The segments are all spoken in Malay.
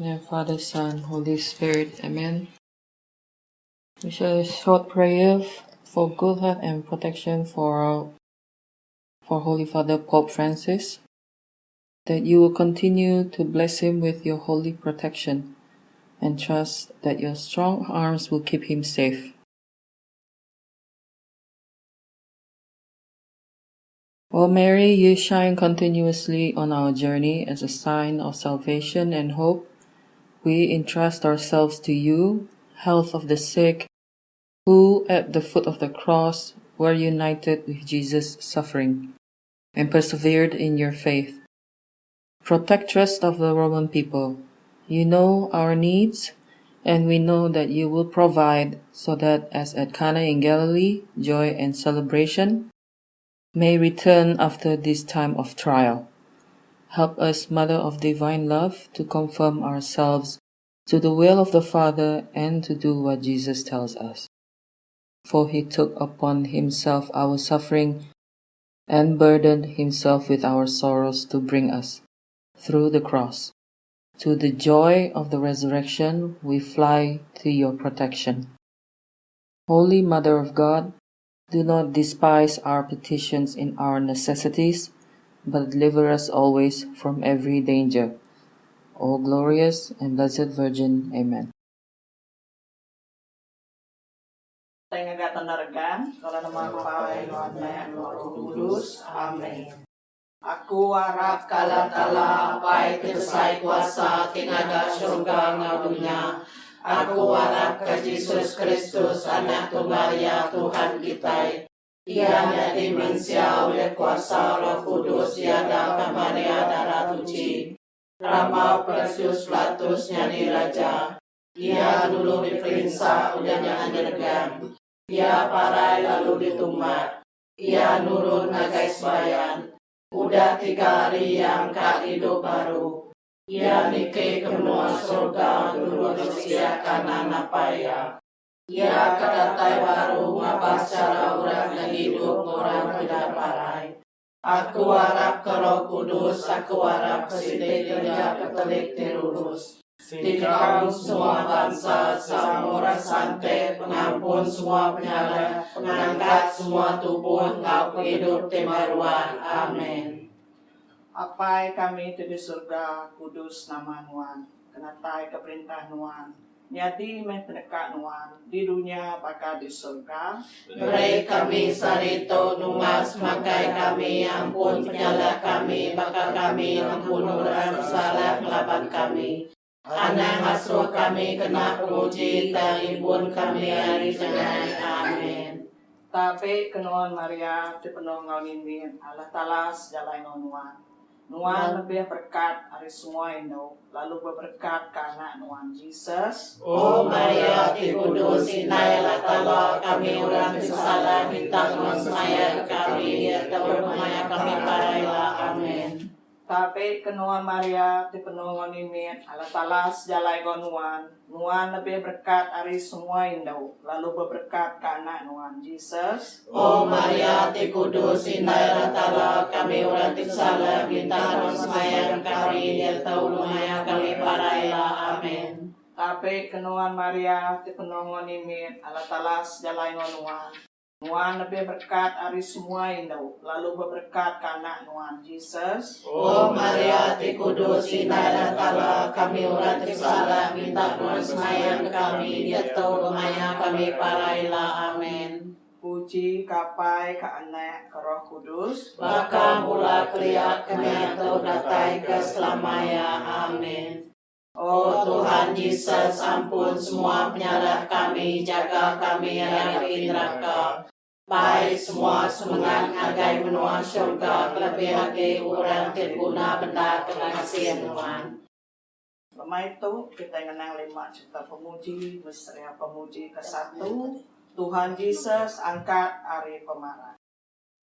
In the Father, Son, Holy Spirit. Amen. We share a short prayer for good health and protection for Holy Father Pope Francis, that you will continue to bless him with your holy protection and trust that your strong arms will keep him safe. O Mary, you shine continuously on our journey as a sign of salvation and hope. We entrust ourselves to you, health of the sick, who at the foot of the cross were united with Jesus' suffering and persevered in your faith. Protectress of the Roman people, you know our needs, and we know that you will provide so that as at Cana in Galilee, joy and celebration may return after this time of trial. Help us, Mother of Divine Love, to conform ourselves to the will of the Father and to do what Jesus tells us. For he took upon himself our suffering and burdened himself with our sorrows to bring us, through the cross, to the joy of the resurrection. We fly to your protection. Holy Mother of God, do not despise our petitions in our necessities, but deliver us always from every danger. O glorious and blessed Virgin. Amen. Tayo nga tanaragan, kala naman Panginoon na Roho Kudus. Amen. Aku harap kalatala pay tersay kuasa tinaga surga nga dunya. Aku harap ka Jesus Kristus anak Maria Tuhan kita. Ia menjadi manusia oleh kuasa Roh Kudus tiada Maria darah suci. Rama Precious Latus nyanyi Raja. Ia dulu diperiksa olehnya aneregan. Ia parai lalu ditumat. Ia nurun agais bayan. Udah 3 hari yang kak hidup baru. Ia nike kenua surga dulu disiakan anak paya. Ia kadatai baru ngapa secara orang yang hidup orang tidak parai. Aku harap ke Roh Kudus, aku harap sidik kerja ketelik tirurus. Dikau semua bangsa, samura santai, pengampun semua penyala, pengangkat semua tubuh, ngau hidup timaruan. Amin. Apai kami di surga, kudus nama Nuan, kenatai keperintah Nuan. Nyati meh pendekat Nuan, di dunia bakal di surga. Beri kami sarito numas, makai kami ampun penyala kami, bakal kami ampun orang salah melawan kami. Anak asuh kami kena penguji, dan ibun kami hari jenai. Amin. Tapi kenuan Maria dipenuh ngawinin Allah Ta'ala sejalai Nuan. Nuan lebih berkat hari semua Indo, lalu berberkat karena Nuan Jesus. Oh Maria Kudus, inai Allah Ta'ala, kami orang bersalah, minta Nuan semaya kami, ya Tuhan maya kami parailah. Amin. Tapi kenuan Maria dipenuh ngonimin Allah Ta'ala sejalai Nuan. Nuan lebih berkat hari semua Indo, lalu berberkat karena Nuan Jesus. Oh Maria Kudus, inai Allah Ta'ala, kami orang bersalah, minta Nuan semaya kami, ya Tuhan maya kami parailah. Amin. Tapi kenuan Maria dipenuh ngonimin Allah Ta'ala sejalai Nuan. Nuan lebih berkat hari semua Indo, lalu berberkat karena Nuan Jesus. Oh Maria Kudus, inai Allah Ta'ala, kami orang bersalah, minta Nuan semaya kami, ya Tuhan maya kami parailah. Amin. Puji kapai ke anak ke Roh Kudus, maka mula keliat kami atau datai ke selamanya. Amin. Oh Tuhan Yesus, ampun semua penyalah kami, jaga kami yang di neraka. Baik semua semangat agai menua surga, lebih lagi orang terguna benda pengasihan Tuhan. Lama itu kita mengenang 5 cerita pemuji, misteri pemuji ke-1. Tuhan Yesus angkat hari pemarah.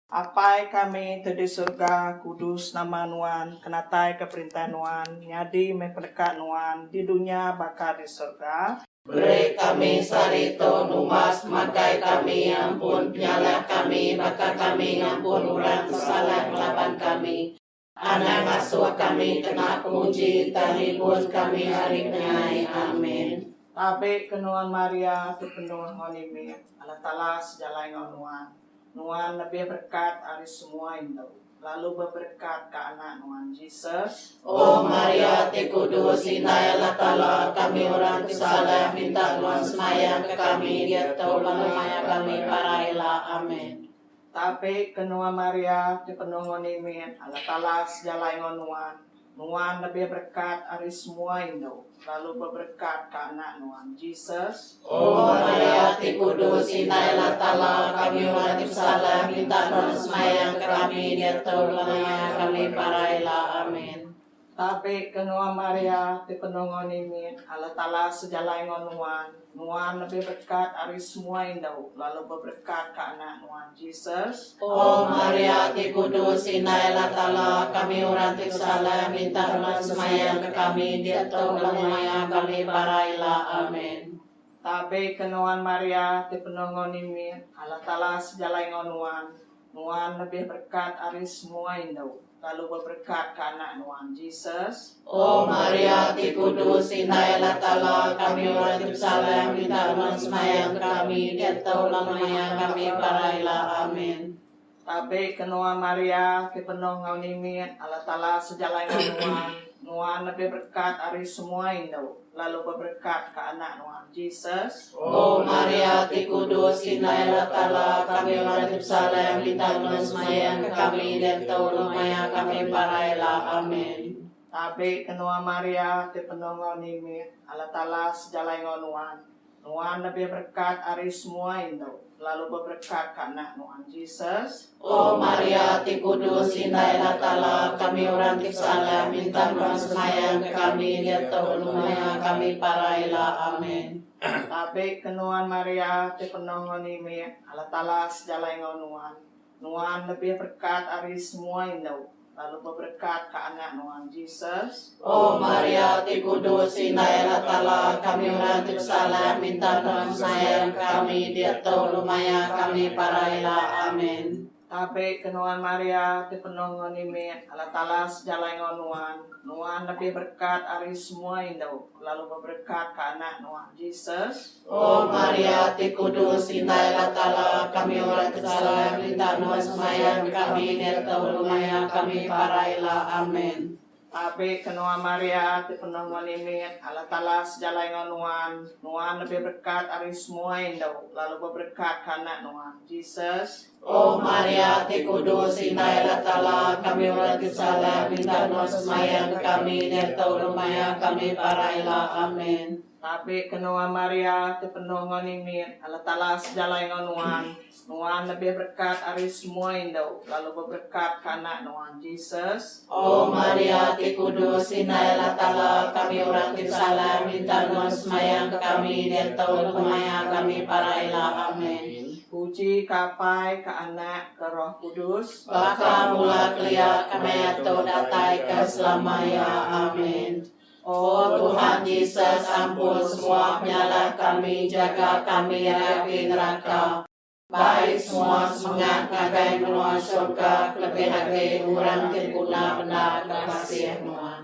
Apai kami di surga, kudus nama Nuan, kenatai keperintah Nuan, nyadi mendekat Nuan, di dunia bakal di surga. Beri kami sarito numas, makai kami ampun penyalah kami, bakal kami ampun orang salah melawan kami. Anak asuh kami kena puji, taribun kami hari penyai. Amin. Tabe kenuan Maria, tu penuh ngonimi, ala talas jalai ngonuan. Nuan lebih berkat hari semua Indo. Lalu berberkat ke anak Nuan Jesus. Oh Maria, ti kudus, inay Allah Ta'ala, kami orang salah, minta Tuhan semayang ke kami, dia tahu lamanya kami parailah. Amin. Tapi kenua Maria di penuh ngonimin, ala talas jalai ngonuan. Nuan lebih berkat hari semua Indo. Lalu berberkat ke anak Nuan Jesus. Oh Maria, ti kudus, inay Allah Ta'ala, kami orang salah, minta Tuhan semayang ke kami, dia tahu lamanya kami parailah. Amin. Tapi kenua Maria di penuh ngonimin, ala talas jalai ngonuan. Nuan lebih berkat hari semua Indo. Lalu berberkat ke anak Nuan Jesus. Oh Maria, ti kudus, inay Allah Ta'ala, kami orang salah, minta Tuhan semayang ke kami, dia tahu lamanya kami parailah. Amin. Tabe kenuan Maria di penuh ngonimin, ala talas jalai ngonuan. Nuan lebih berkat hari semua Indo. Lalu berberkat ke anak Nuan Jesus. Oh Maria, ti kudus, inay Allah Ta'ala, kami orang salah, minta Tuhan semayang ke kami, dia tahu lamanya kami parailah. Amin. Tabe kenuan Maria di penuh ngonimin, ala talas jalai ngonuan. Nuan lebih berkat hari semua Indo. Lalu berberkat ke anak Nuan Jesus. Oh Maria, ti kudus, inay Allah Ta'ala, kami orang salah, minta Tuhan semayang ke kami, dia tahu lamanya kami parailah. Amin. Tabe kenuan Maria di penuh ngonimin, ala talas jalai ngonuan. Nuan lebih berkat hari semua Indo. Lalu berberkat ke anak Nuan Jesus. Oh Maria, ti kudus, inay Allah Ta'ala, kami orang salah, minta Tuhan semayang ke kami, dia tahu lamanya kami parailah. Amin. Tabe kenuan Maria di penuh ngonimin, ala talas jalai ngonuan. Nuan lebih berkat hari semua Indo. Lalu berberkat ke anak Nuan Jesus. Oh Maria, ti kudus, inay Allah Ta'ala, kami orang salah, minta Tuhan semayang ke kami, dia tahu lamanya kami parailah. Amin. Tabe kenuan Maria di penuh ngonimin, ala talas jalai ngonuan. Nuan lebih berkat hari semua Indo. Lalu berberkat ke anak Nuan Jesus. Oh Maria, ti kudus, inay Allah Ta'ala, kami orang salah, minta Tuhan semayang ke kami, dia tahu lamanya kami parailah. Amin. Tabe kenuan Maria di penuh ngonimin, ala talas jalai ngonuan. Nuan lebih berkat hari semua Indo. Lalu berberkat ke anak Nuan Jesus. Oh Maria, ti kudus, inay Allah Ta'ala, kami orang salah, minta Tuhan semayang ke kami, dia tahu lamanya kami parailah. Amin. Tabe kenuan Maria di penuh ngonimin, ala talas jalai ngonuan. Nuan lebih berkat hari semua Indo. Lalu berberkat ke anak Nuan Jesus. Oh Maria, ti kudus, inay Allah Ta'ala, kami orang salah, minta Tuhan semayang ke kami, dia tahu lamanya kami parailah. Amin. Puji kapai ke anak ke Roh Kudus. Baka mula kelia kami atau datai ke selamanya. Amin. Oh Tuhan Yesus, ampun semua penyalah kami, jaga kami dari api neraka. Baik semua semangat ngagai menua surga, lebih lagi orang terguna benar kasih Tuhan.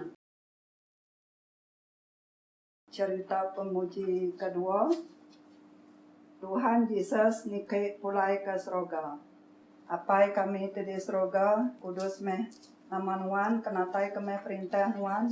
Cerita pemuji kedua. Tuhan Yesus nikah pulai ke surga. Apai kami di surga, kudus meh nama Nuan, kenatai kami perintah Nuan,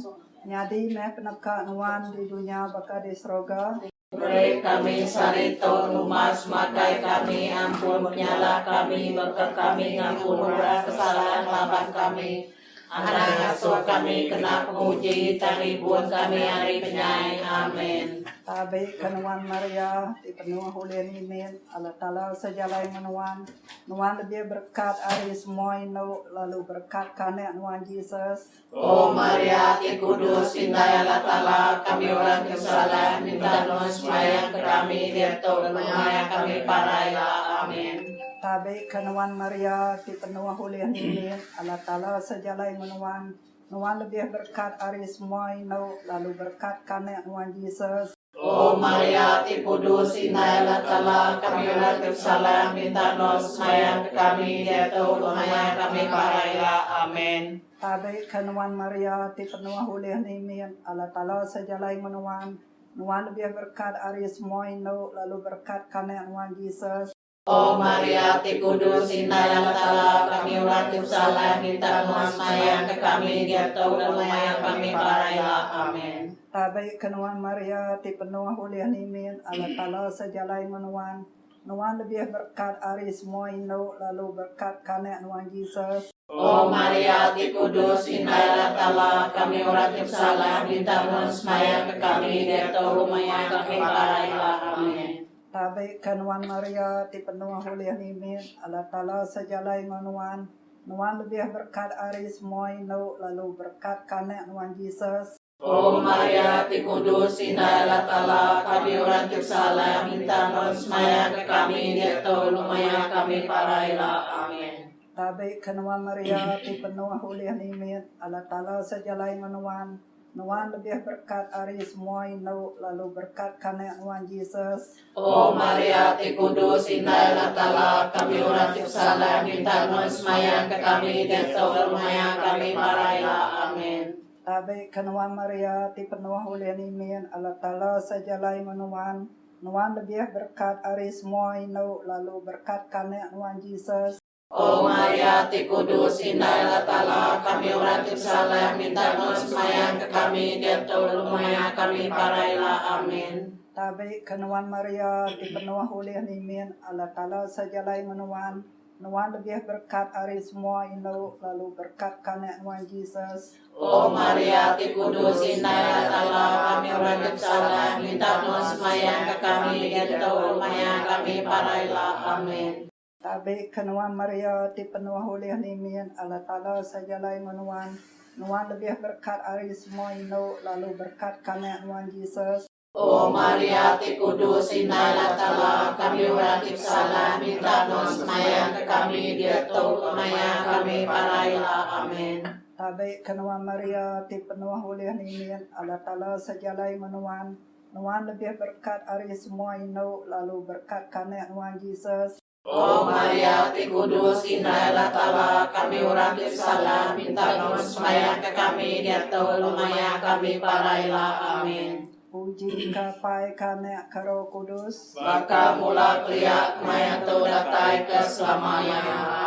nyadi meh peneka Nuan di dunia baka di surga. Beri kami sarito numas makai kami, ampun penyalah kami, berkat kami, ampun kesalahan laban kami. Anak asuh kami kena penguji, taribun kami hari penyai. Amin. Tabe kenuan Maria, di penuh hulen imin, Allah Ta'ala sejalai menuan. Nuan lebih berkat hari semua ino, lalu berkat kanek Nuan Yesus. Oh Maria, ti kudus, indah Allah Ta'ala, kami orang bersalah, minta Tuhan semayang ke kami, dia tahu lamanya kami parailah. Amin. Tabe kenuan Maria, di penuh hulen imin, Allah Ta'ala sejalai menuan. Nuan lebih berkat hari semua ino, lalu berkat kanek Nuan Yesus. O Maria, ti kudus, inay latala, kami urat salam, minta nos, mayang kami, dito, lumaya kami paraila. Amen. Tabe kanuan Maria, ti penuh hulih nimin, Allah Ta'ala sejalai menuan, nuan lebih berkat aris moino, lalu berkat karena nuan Yesus. O Maria, ti kudus, inay latala, kami urat salam, minta nos, mayang kami, dito, lumaya kami paraila. Amen. Tabe kanuan Maria, ti penuh hulih nimin, Allah Ta'ala sejalai menuan, nuan lebih berkat aris moino, lalu berkat karena nuan Yesus. O Maria, ti kudus, inay latala, kami urat salam, minta nos, mayang kami, dito, lumaya kami paraila. Amen. Tabe kanuan Maria, ti penuh hulih nimin, Allah Ta'ala sejalai menuan, nuan lebih berkat aris moino, lalu berkat karena nuan Yesus. O Maria, ti kudus, inay latala, kami urat salam, minta nos, mayang kami, dito, lumaya kami paraila. Amen. Tabe kanuan Maria, ti penuh hulih nimin, Allah Ta'ala sejalai menuan, nuan lebih berkat aris moino, lalu berkat karena nuan Yesus. O Maria, ti kudus, inay latala, kami urat salam, minta nos, mayang kami, dito, lumaya kami paraila. Amen. Tabe kanuan Maria, ti penuh hulih nimin, Allah Ta'ala sejalai menuan, nuan lebih berkat aris moino, lalu berkat karena nuan Yesus. O Maria, ti kudus, inay latala, kami urat salam, minta nos, mayang kami, dito, lumaya kami paraila. Amen. Tabe kanuan Maria, ti penuh hulih nimin, Allah Ta'ala sejalai menuan, nuan lebih berkat aris moino, lalu berkat karena nuan Yesus. O Maria, ti kudus, inay latala, kami urat salam, minta nos, mayang kami, dito, lumaya kami paraila. Amen. Tabe kanuan Maria, ti penuh hulih nimin, Allah Ta'ala sejalai menuan, nuan lebih berkat aris moino, lalu berkat karena nuan Yesus. O Maria, ti kudus, inay latala, kami urat salam, minta nos, mayang kami, dito, lumaya kami paraila. Amen. Tabe kanuan Maria, ti penuh hulih nimin, Allah Ta'ala sejalai menuan, nuan lebih berkat aris moino, lalu berkat karena nuan Yesus. O Maria, ti kudus, inay latala, kami urat salam, minta nos, mayang kami, dito, lumaya kami paraila. Amen. Puji kapai karena karo kudus. Baka mula kriya, mayang datay keselamanya.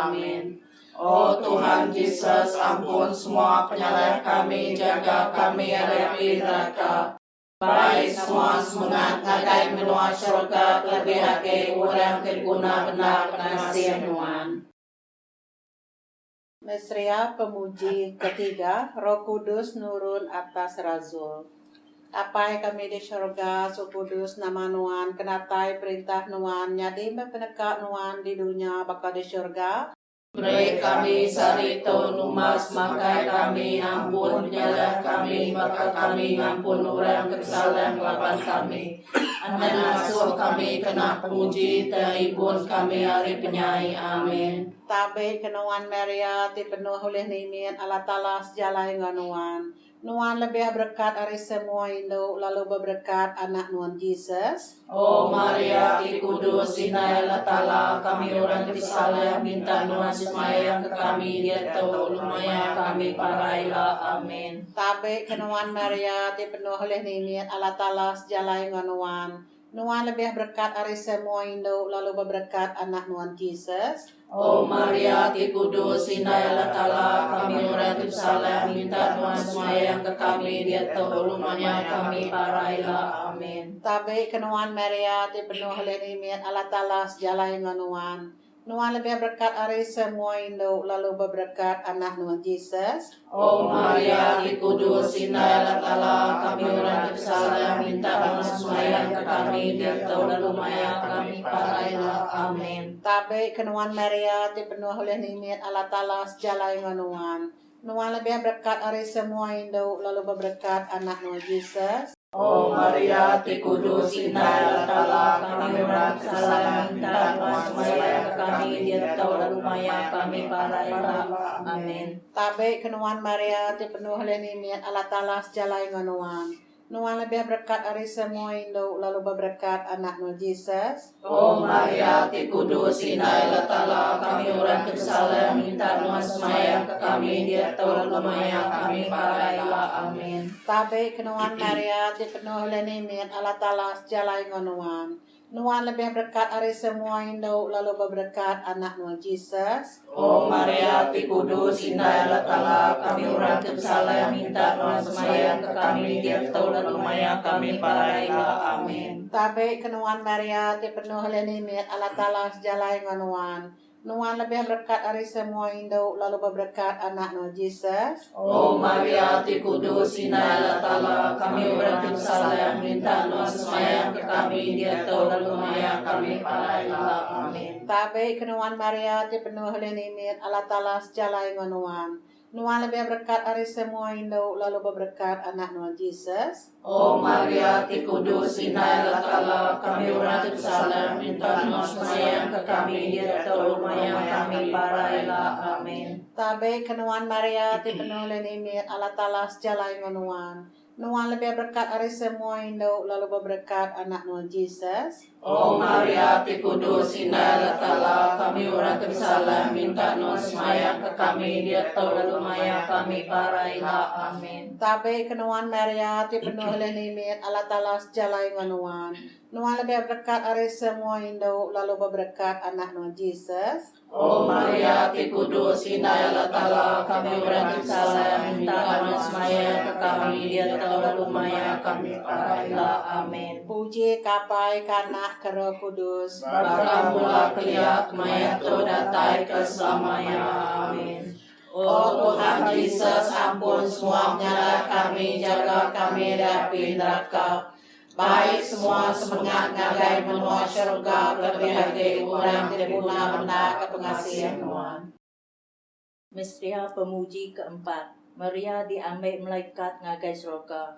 Amin. O Tuhan Yesus, ampun semua penyalahan kami, jaga kami dari neraka. Baik semua semangat ngagai menua surga, lebih hake urang terguna benar penasihan Tuhan. Mesria pemuji ketiga, Roh Kudus nurun atas Rasul. Apai kami di surga, Su Kudus nama Nuan, kenatai perintah Nuan, nyadi peneka Nuan di dunia bakal di surga. Beri kami sarito numas, makai kami ampun penyalah kami, maka kami ampun orang kesalahan lapan kami. Anda asuh kami kena penguji, taibun kami hari penyai. Amin. Tabe kenuan Maria, ti penuh oleh nimin, Allah Ta'ala sejalai nganuan. Nuan lebih berkat dari semua Indo, lalu berberkat anak Nuan Yesus. O Maria, ti kudus, inay latala, kami orang bersalah, minta Nuan semaya ke kami, dia tahu lumaya kami paraila. Amin. Tabe kenuan Maria, ti penuh oleh nimin, Allah Ta'ala sejalai nganuan. Nuan lebih berkat dari semua Indo, lalu berberkat anak Nuan Yesus. O Maria, ti kudus, inay latala, kami orang bersalah, minta Tuhan semaya ke kami, dia tahu lumanya kami paraila. Amin. Tabe kenuan Maria, ti penuh oleh nimin, Allah Ta'ala sejalai nganuan. Nuan lebih berkat dari semua Indo, lalu berberkat anak Nuan Yesus. O Maria, ti kudus, inay latala, kami orang bersalah, minta Tuhan semaya ke kami, dia tahu lumanya kami paraila. Amin. Tabe kenuan Maria, ti penuh oleh nimin, Allah Ta'ala sejalai nganuan. Nuan lebih berkat dari semua Indo, lalu berberkat anak Nuan Yesus. O Maria, ti kudus, inay latala, kami orang bersalah, minta Tuhan semaya ke kami, dia tahu lumanya kami paraila. Amin. Tabe kenuan Maria, ti penuh oleh nimin, Allah Ta'ala sejalai nganuan. Nuan lebih berkat dari semua Indo, lalu berkat anak Nuan Yesus. O Maria, ti kudus inay latala, kami orang bersalah, minta Nuan semayang ke kami, dia tahu lumayan kami parailah. Amin. Tabe kenuan Maria, ti penuh lenimit, Allah Ta'ala sejalai ngonuan. Nuan lebih berkat dari semua Indo, lalu berkat anak Nuan Yesus. O Maria, ti kudus inay latala, kami orang bersalah, minta Nuan semayang ke kami, dia tahu lumayan kami parailah. Amin. Tabe kenuan Maria, ti penuh lenimit, Allah Ta'ala sejalai ngonuan. Nuan lebih berkat dari semua Indo, lalu berkat anak Nuan Yesus. O Maria, ti kudus inay latala, kami orang bersalah, minta Nuan semayang ke kami, dia tahu lumayan kami parailah. Amin. Tabe kenuan Maria, ti penuh lenimit, Allah Ta'ala sejalai ngonuan. Nuan lebih berkat dari semua Indo, lalu berkat anak Nuan Yesus. O Maria, ti kudus inay latala, kami orang bersalah, minta Nuan semayang ke kami, dia tahu lumayan kami parailah. Amin. Tabe kenuan Maria, ti penuh lenimit, Allah Ta'ala sejalai ngonuan. Nuan lebih berkat dari semua Indo, lalu berkat anak Nuan Yesus. O Maria, ti kudus inay latala, kami orang bersalah, minta Nuan semayang ke kami, dia tahu lumayan kami parailah. Amin. Tabe kenuan Maria, ti penuh lenimit, Allah Ta'ala sejalai ngonuan. Nuan lebih berkat dari semua Indo, lalu berkat anak Nuan Yesus. O Maria, ti kudus inay latala, kami orang bersalah, minta Nuan semayang ke kami, dia tahu lumayan kami parailah. Amin. Puji kapai kanak ke Roh Kudus. Bapa mula keliak mayat tu datai ke selamanya. Amin. Oh Tuhan Yesus, ampun semua nyala kami, jaga kami dari api neraka. Baik semua semangat ngagai menua syurga, lebih hati orang tribuna benda ke pengasihan Tuhan. Mistria pemuji keempat. Maria diambil malaikat ngagai surga.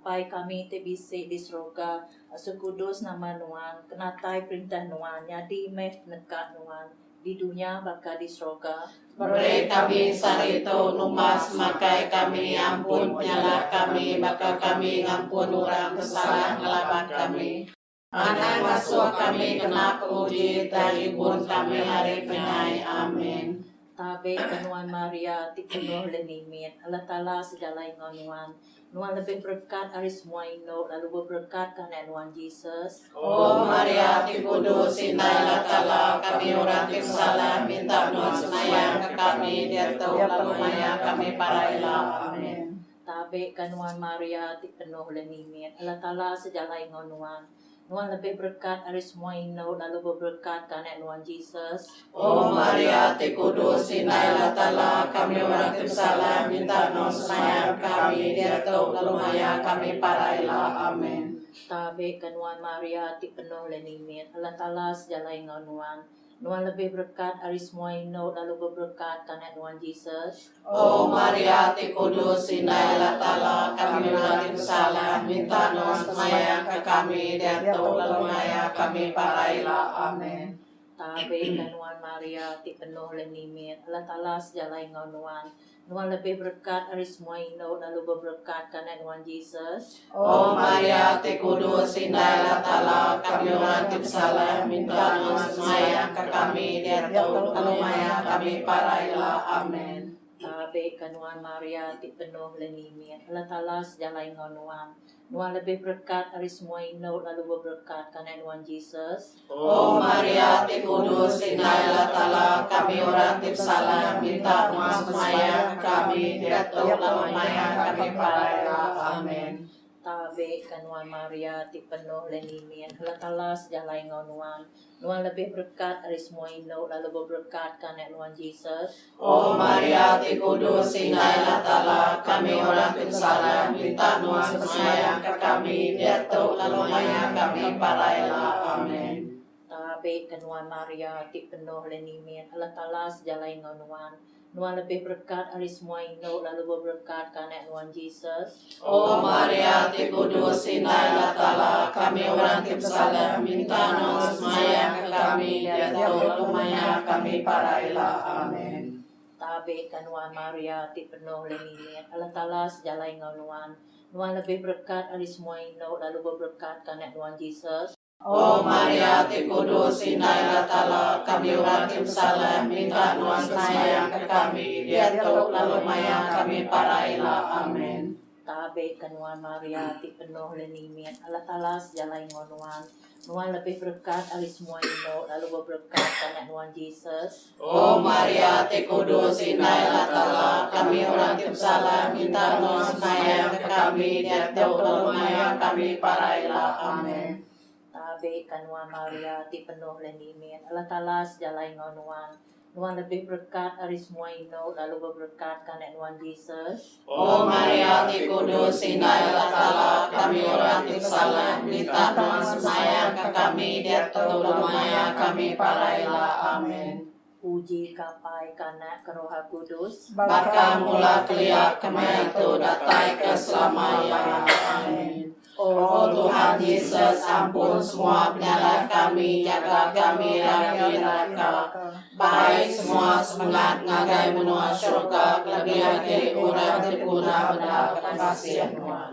Pai kami tebisi di surga, asu kudus nama Nuan, kenatai perintah Nuan, nyadi meh nekat Nuan, di dunia baka di surga. Beri kami sarito numas, makai kami ampun nyala kami, maka kami ngampun orang kesalahan ngelabat kami. Anak masuk kami kena uji, dari bun kami hari penyai. Amin. Tabe kenuan Maria, ti penuh lenimit, Allah Ta'ala sejalai ngonuan. Nuan lebih berkat dari semua Indo, lalu berkat karena Nuan Yesus. Oh Maria, ti kudus inay latala, kami orang bersalah, minta Nuan semayang ke kami, dia tahu lumayan kami parailah. Amin. Tabe kenuan Maria, ti penuh lenimit, Allah Ta'ala sejalai ngonuan. Nuan lebih berkat dari semua Indo, lalu berkat karena Nuan Yesus. Oh Maria, ti kudus inay latala, kami orang bersalah, minta Nuan semayang ke kami, dia tahu lumayan kami parailah. Amin. Tabe kenuan Maria, ti penuh lenimit, Allah Ta'ala sejalai ngonuan. Nuan lebih berkat dari semua Indo, lalu berkat karena Nuan Yesus. Oh Maria, ti kudus inay latala, kami orang bersalah, minta Nuan semayang ke kami, dia tahu lumayan kami parailah. Amin. Tabe kenuan Maria, ti penuh lenimit, Allah Ta'ala sejalai ngonuan. Nuan lebih berkat dari semua Indo, lalu berkat karena Nuan Yesus. Oh Maria, ti kudus inay latala, kami orang bersalah, minta Nuan semayang ke kami, dia tahu lumayan kami parailah. Amin. Tabe kenuan Maria, ti penuh lenimit, Allah Ta'ala sejalai ngonuan. Nuan lebih berkat dari semua Indo, lalu berkat karena Nuan Yesus. Oh Maria, ti kudus inay latala, kami orang bersalah, minta Nuan semayang ke kami, dia tahu lumayan kami parailah. Amin. Tabe kenuan Maria, ti penuh lenimit, Allah Ta'ala sejalai ngonuan. Nuan lebih berkat dari semua Indo, lalu berkat karena Nuan Yesus. Oh Maria, ti kudus inay latala, kami orang bersalah, minta Nuan semayang ke kami, dia tahu lumayan kami parailah. Amin. Tabe kenuan Maria, ti penuh lenimit, Allah Ta'ala sejalai ngonuan. Nuan lebih berkat dari semua Indo, lalu berkat karena Nuan Yesus. Oh Maria, ti kudus inay latala, kami orang bersalah, minta Nuan semayang ke kami, dia tahu lumayan kami parailah. Amin. Tabe kenuan Maria, ti penuh lenimit, Allah Ta'ala sejalai ngonuan. Nuan lebih berkat dari semua Indo, lalu berberkat karena Tuhan Yesus. O Maria, ti kudus, indahlah tala, kami urat tim salah, minta Tuhan semayang ke kami, dia tahu lalu maya kami parailah. Amin. Tabe kanuan Maria, ti penuh lenimian, Allah Ta'ala sejalai ngonuan. Nuan lebih berkat dari semua Indo, lalu berberkat karena Tuhan Yesus. O Maria, ti kudus, indahlah tala, kami urat tim salah, minta Tuhan semayang ke kami, dia tahu lalu maya kami parailah. Amin. Tabe kanuan Maria, ti penuh lenimian, Allah Ta'ala sejalai ngonuan. Nuan lebih berkat dari semua Indo, lalu berberkat karena Tuhan Yesus. O Maria, ti kudus, indahlah tala, kami urat tim salah, minta Tuhan semayang ke kami, dia tahu lalu maya kami parailah. Amin. Puji kapai karena keroha kudus. Baka mula kelia kemai itu datai ke selamanya. Amin. Oh Tuhan Yesus, ampun semua penyalah kami, jaga kami dari neraka. Baik semua semangat ngagai menua syurga, lebih hati urang dipuna benar kasihan Tuhan.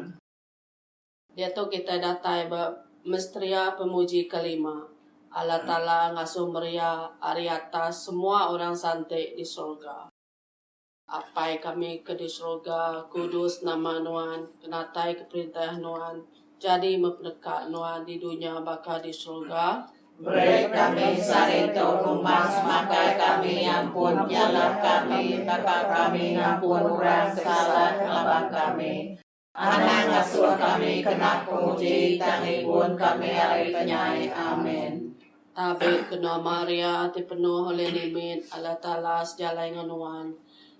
Dia tu kita datai mestria pemuji kelima. Allah Ta'ala ngasuh meria ari atas semua orang santai di surga. Apai kami ke di surga, kudus nama Nuan, kenatai ke perintah Nuan, jadi memperdekat Nuan di dunia baka di surga. Beri kami sarito rumah semakai kami ampun nyala kami, baka kami ampun orang salah kelabang kami. Anak ngasuh kami kena puji, tangi pun kami hari penyai. Amin. Tabe kena Maria, ti penuh oleh nimin, Allah Ta'ala sejalai Nuan.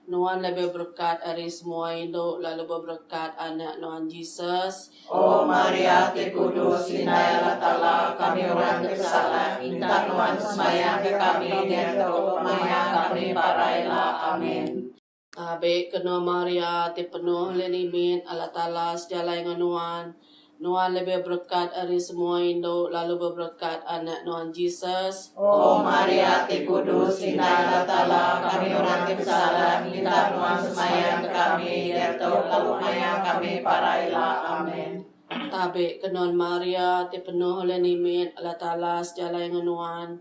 Nuan lebih berkat dari semua Indo, lalu berkat anak Nuan Yesus. O Maria, ti kudus, indahlah Ta'ala, kami orang bersalah, minta Nuan semayang ke kami, dia tahu maya kami parailah. Amin. Tabe kena Maria, ti penuh lenimin, Allah Ta'ala sejalai Nuan. Nuan lebih berkat dari semua Indo, lalu berkat anak Nuan Yesus. O Maria, ti kudus, indahlah Ta'ala, kami orang bersalah, minta Nuan semayang ke kami, dia tahu lalu maya kami parailah. Amin. Tabe kenon Maria, ti penuh oleh nimin, Allah Ta'ala sejalai Nuan.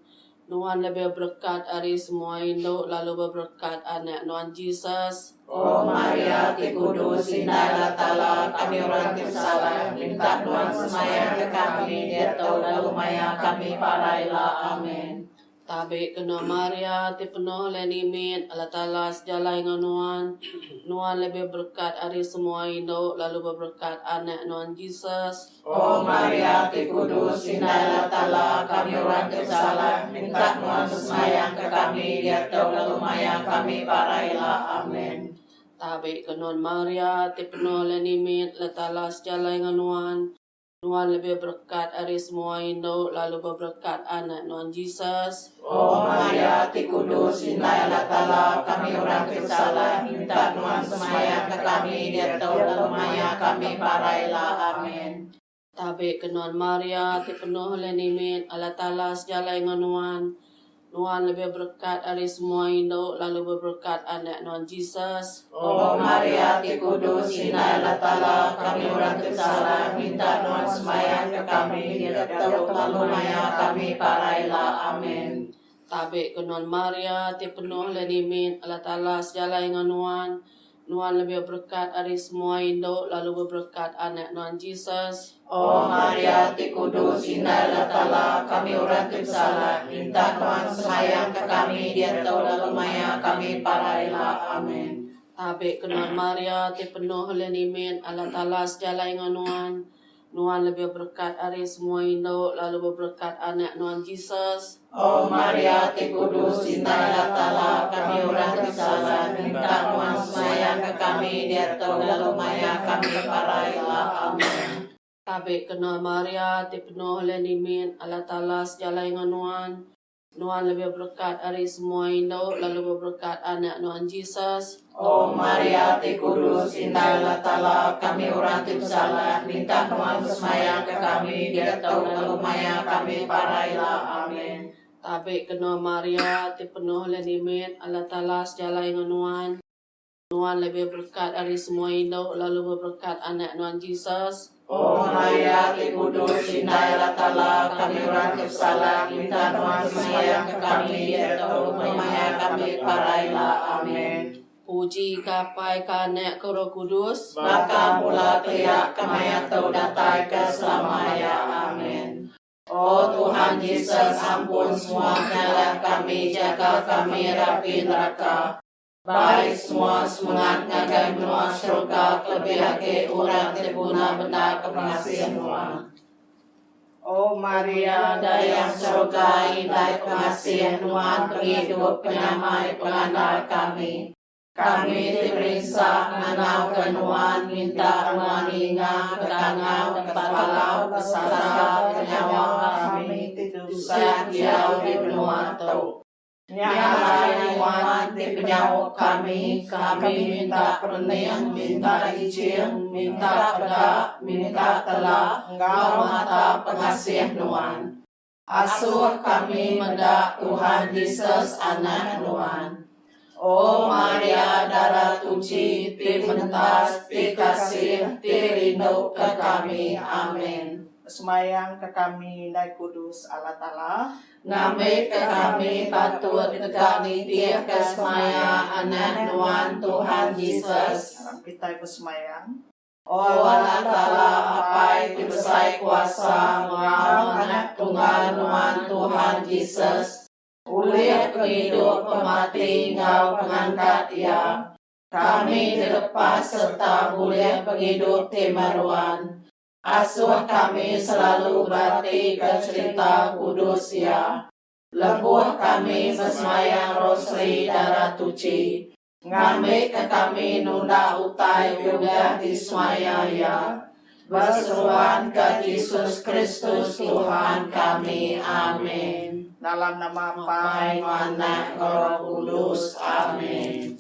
Nuan lebih berkat dari semua Indo, lalu berkat anak Nuan Yesus. O Maria, ti kudus, indahlah Ta'ala, kami orang bersalah, minta Nuan semayang ke kami, dia tahu lalu maya kami parailah. Amin. Tabe kena Maria, ti penuh lenimin, Allah Ta'ala sejalai Nuan. Nuan lebih berkat dari semua Indo, lalu berkat anak Nuan Yesus. O Maria, ti kudus, indahlah Ta'ala, kami orang bersalah, minta Nuan semayang ke kami, dia tahu lalu maya kami parailah. Amin. Tabe kenon Maria, ti penuh lenimin, Allah Ta'ala sejalai Nuan. Nuan lebih berkat dari semua Indo, lalu berkat anak Nuan Yesus. O Maria, ti kudus, indahlah Ta'ala, kami orang bersalah, minta Nuan semayang ke kami, dia tahu lalu maya kami parailah. Amin. Tabe kenon Maria, ti penuh lenimin, Allah Ta'ala sejalai Nuan. Nuan lebih berkat dari semua Indo, lalu berkat anak Nuan Yesus. O Maria, ti kudus, indahlah Ta'ala, kami orang bersalah, minta Nuan semayang ke kami, dia tahu lalu maya kami parailah. Amin. Tabe kenon Maria, ti penuh lenimin, Allah Ta'ala sejalai Nuan. Nuan lebih berkat dari semua Indo, lalu berkat anak Nuan Yesus. O Maria, ti kudus, indahlah Ta'ala, kami orang bersalah, minta Nuan semayang ke kami, dia tahu lalu maya kami parailah. Amin. Tabe kenon Maria, ti penuh lenimin, Allah Ta'ala sejalai Nuan. Nuan lebih berkat dari semua Indo, lalu berkat anak Nuan Yesus. O Maria, ti kudus, indahlah Ta'ala, kami orang bersalah, minta Nuan semayang ke kami, dia tahu lalu maya kami parailah. Amin. Tabe kenon Maria, ti penuh lenimin, Allah Ta'ala sejalai Nuan. Nuan lebih berkat dari semua Indo, lalu berkat anak Nuan Yesus. O Maria, ti kudus, indahlah Ta'ala, kami orang bersalah, minta Nuan semayang ke kami, dia tahu lalu maya kami parailah. Amin. Tabe kenon Maria, ti penuh lenimin, Allah Ta'ala sejalai Nuan. Tuhan lebih berkat dari semua hidup, lalu berberkat anak Tuhan Yesus. Oh Maria, Ki Kudus, Indahlah Ta'ala, kami orang bersalah, minta Tuhan semayang ke kami, yaitu rumahnya kami parailah. Amin. Puji kapai kanek ke Roh Kudus, Maka mula teriak kami atau datai ke selamanya. Amin. Oh Tuhan Yesus, ampun semua nyala kami, jaga kami rapi neraka. Baik semua semangat ngagai menua surga, kelebihan orang terguna benda kepengasihan Tuhan. Oh Maria, dayang surga, indah kepengasihan Tuhan, penghidup penyamai pengandal kami. Kami diperiksa mengenal kenuan, minta Tuhan ingat ketangau, kepalau, kesara, penyawa kami, dosa jauh di benua tau. Nyala Tuhan di penyawa kami minta pernian, minta izin, minta pedak, minta telah, engkau mata pengasih Tuhan. Asuh kami mendak Tuhan Yesus anak Tuhan. Oh Maria, darah tuci, pimentas, pikasih, rindu ke kami. Amin. Semayang ke kami, Dai Kudus Allah Ta'ala. Ngambil ke kami, patut tegani dia ke semaya, anak Tuhan Tuhan Yesus. Dalam kita bersemayang. Oh Allah Ta'ala, apa itu besar kuasa, mau anak tunggal Tuhan Yesus. Ulih penghidup pemati, engkau pengangkat ya. Kami dilepas serta boleh penghidup timaruan. Asuh kami selalu berarti ke cerita kudus ya. Lebuh kami bersemayang rosri darah tuci. Ngambil ke kami nunda utai juga di semaya ya. Berseruan ke Yesus Kristus Tuhan kami. Amin. Dalam nama Bapa, Anak Roh Kudus. Amin.